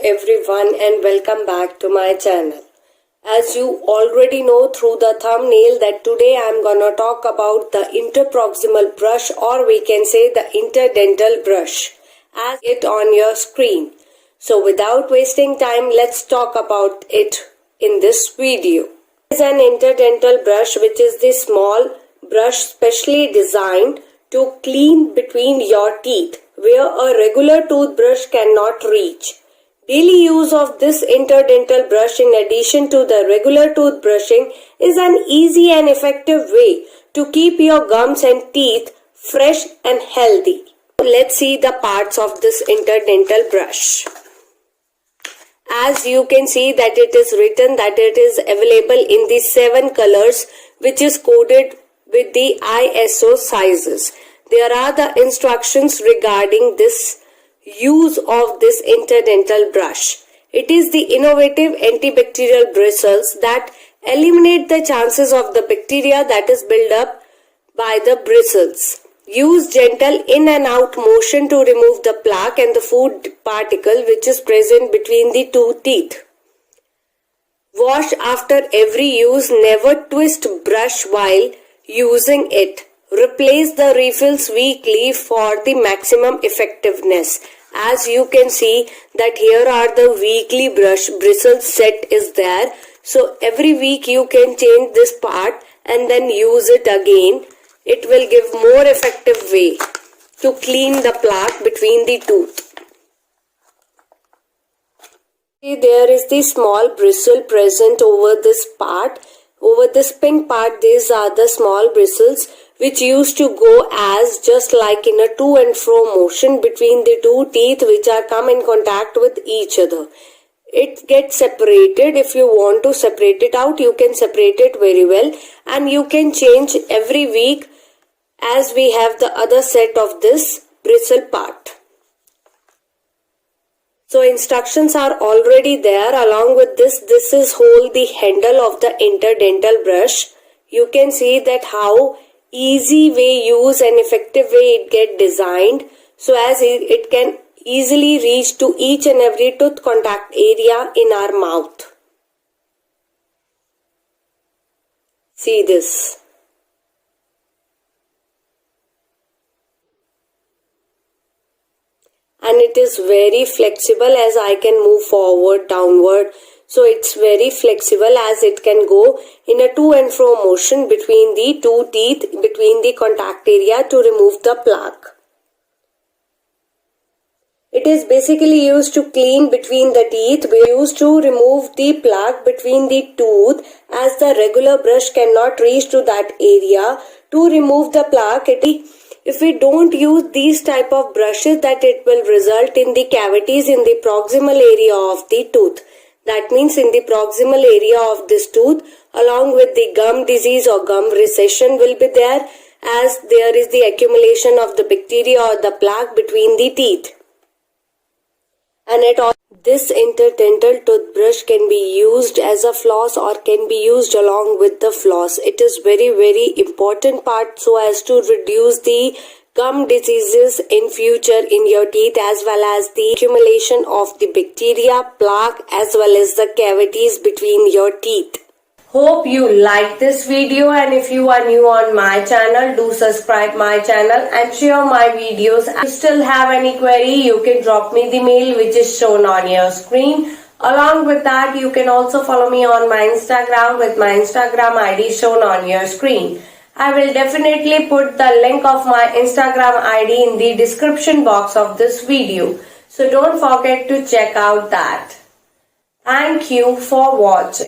everyone and welcome back to my channel. As you already know through the thumbnail that today I am gonna talk about the interproximal brush, or we can say the interdental brush, as it on your screen. So without wasting time, let's talk about it in this video. It is an interdental brush, which is the small brush specially designed to clean between your teeth where a regular toothbrush cannot reach. Daily use of this interdental brush in addition to the regular toothbrushing is an easy and effective way to keep your gums and teeth fresh and healthy. Let's see the parts of this interdental brush. As you can see that it is written that it is available in the 7 colors, which is coded with the ISO sizes. There are the instructions regarding this use of this interdental brush. It is the innovative antibacterial bristles that eliminate the chances of the bacteria that is built up by the bristles. Use gentle in and out motion to remove the plaque and the food particle which is present between the two teeth. Wash after every use. Never twist brush while using it. Replace the refills weekly for the maximum effectiveness. As you can see that here are the weekly brush bristle set is there. So every week you can change this part and then use it again. It will give more effective way to clean the plaque between the tooth. There is the small bristle present over this part. Over this pink part, these are the small bristles which used to go as just like in a to and fro motion between the two teeth which are come in contact with each other. It gets separated. If you want to separate it out, you can separate it very well, and you can change every week as we have the other set of this bristle part. So instructions are already there. Along with this is whole the handle of the interdental brush. You can see that how easy way use and effective way it get designed, so as it can easily reach to each and every tooth contact area in our mouth. See this. And it is very flexible, as I can move forward, downward. So it's very flexible as it can go in a to and fro motion between the two teeth, between the contact area to remove the plaque. It is basically used to clean between the teeth. We used to remove the plaque between the tooth, as the regular brush cannot reach to that area. To remove the plaque, if we don't use these type of brushes, that it will result in the cavities in the proximal area of the tooth. That means in the proximal area of this tooth, along with the gum disease or gum recession will be there, as there is the accumulation of the bacteria or the plaque between the teeth. And this interdental toothbrush can be used as a floss or can be used along with the floss. It is very important part so as to reduce the gum diseases in future in your teeth, as well as the accumulation of the bacteria, plaque, as well as the cavities between your teeth. Hope you like this video, and if you are new on my channel, do subscribe my channel and share my videos. If you still have any query, you can drop me the mail which is shown on your screen. Along with that, you can also follow me on my Instagram with my Instagram ID shown on your screen. I will definitely put the link of my Instagram ID in the description box of this video. So don't forget to check out that. Thank you for watching.